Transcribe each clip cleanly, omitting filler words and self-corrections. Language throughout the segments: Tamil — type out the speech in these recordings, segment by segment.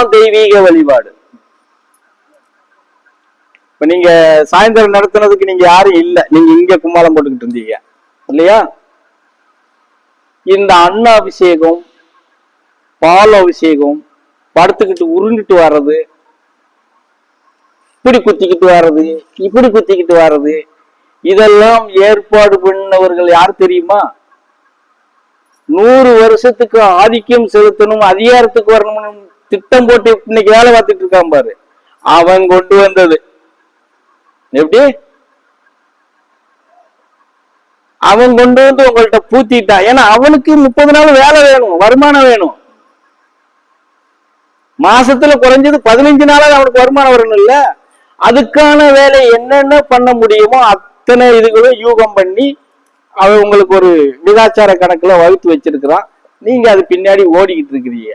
இதுதான் தெய்வீக வழிபாடு. இப்ப நீங்க சாயந்தரம் நடத்துனதுக்கு நீங்க யாரும் இல்ல, நீங்க இங்க கும்மாளம் போட்டுக்கிட்டு இருந்தீங்க இல்லையா? இந்த அன்னாபிஷேகம், பால் அபிஷேகம், படுத்துக்கிட்டு உருண்டுட்டு வர்றது, இப்படி குத்திக்கிட்டு வர்றது, இப்படி குத்திக்கிட்டு வர்றது, இதெல்லாம் ஏற்பாடு பண்ணவர்கள் யார் தெரியுமா? 100 வருஷத்துக்கு ஆதிக்கம் செலுத்தணும், அதிகாரத்துக்கு வரணும்னு திட்டம் போட்டு இன்னைக்கு வேலை பார்த்துட்டு இருக்கான் பாரு, அவன் கொண்டு வந்தது. எப்படி அவன் கொண்டு வந்து உங்கள்கிட்ட பூத்திட்டான்? ஏன்னா அவனுக்கு 30 நாள் வேலை வேணும், வருமானம் வேணும். மாசத்துல குறைஞ்சது 15 நாளாக அவனுக்கு வருமானம் வரணும் இல்ல? அதுக்கான வேலை என்னென்ன பண்ண முடியுமோ அத்தனை இதுகளும் யூகம் பண்ணி அவன் உங்களுக்கு ஒரு விதாச்சார கணக்குல வகுத்து வச்சிருக்கிறான். நீங்க அது பின்னாடி ஓடிக்கிட்டு இருக்கிறீங்க.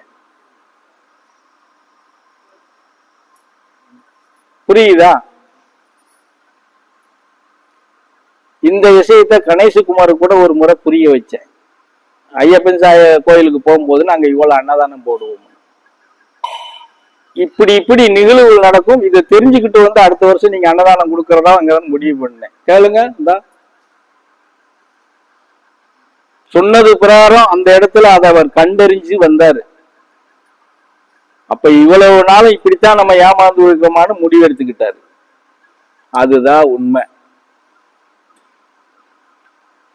புரியுதா? இந்த விஷயத்த கணேசகுமார் கூட ஒரு முறை புரிய வச்சேன். ஐயப்பன் கோயிலுக்கு போகும்போது நாங்க இவ்வளவு அன்னதானம் போடுவோம், இப்படி இப்படி நிகழ்வுகள் நடக்கும், இதை தெரிஞ்சுக்கிட்டு வந்து அடுத்த வருஷம் நீங்க அன்னதானம் கொடுக்கறதா அங்க முடிவு பண்ணேன். கேளுங்க, இந்த சொன்னது பிரகாரம் அந்த இடத்துல அதை அவர் கண்டறிஞ்சு வந்தாரு. அப்ப இவ்வளவு நாளும் இப்படித்தான் நம்ம ஏமாந்து இருக்கோமான்னு முடிவு எடுத்துக்கிட்டாரு. அதுதான் உண்மை.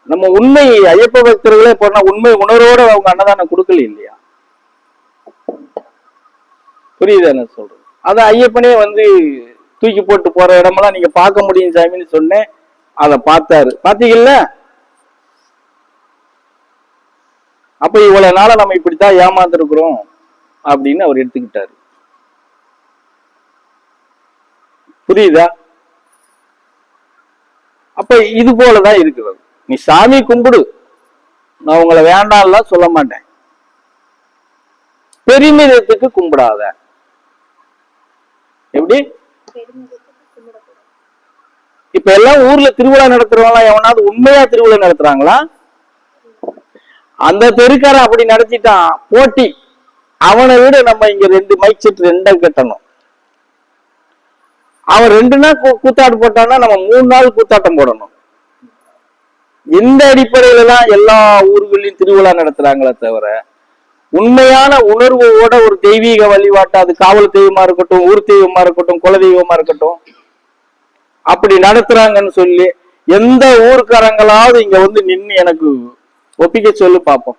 நம்ம உண்மை ஐயப்ப பக்தர்களே போனா உண்மை உணர்வோட அவங்க அன்னதானம் கொடுக்கல இல்லையா? புரியுது என்ன சொல்றது? அத ஐயப்பனே வந்து தூக்கி போட்டு போற இடமெல்லாம் நீங்க பார்க்க முடியும் சாமின்னு சொன்னேன். அதை பார்த்தாரு. பாத்தீங்கல்ல? அப்ப இவ்வளவு நாள நம்ம இப்படித்தான் ஏமாந்துருக்கிறோம் அப்படின்னு அவர் எடுத்துக்கிட்டாரு. புரியுதா? அப்ப இது போலதான் இருக்கிறது. நீ சாமி கும்பிடு, நான் உங்களை வேண்டாம்லாம் சொல்ல மாட்டேன். பெருமிதத்துக்கு கும்பிடாத. எப்படி? இப்ப எல்லாம் ஊர்ல திருவிழா நடத்துறவங்களா எவனாவது உண்மையா திருவிழா நடத்துறாங்களா? அந்த தெருக்காரன் அப்படி நடத்திட்டான், போட்டி. அவனை விட நம்ம இங்க 2 மைக் செட் 2 கட்டணும். அவன் 2 நாள் கூத்தாட்டு போட்டான்னா நம்ம 3 நாள் கூத்தாட்டம் போடணும். இந்த அடிப்படையில தான் எல்லா ஊர்களையும் திருவிழா நடத்துறாங்களே தவிர உண்மையான உணர்வோட ஒரு தெய்வீக வழிபாட்டு, அது காவல் தெய்வமா இருக்கட்டும், ஊர் தெய்வமா இருக்கட்டும், குல தெய்வமா இருக்கட்டும், அப்படி நடத்துறாங்கன்னு சொல்லி எந்த ஊர்க்காரங்களாவது இங்க வந்து நின்று எனக்கு ஒப்பிக்க சொல்லு பார்ப்போம்.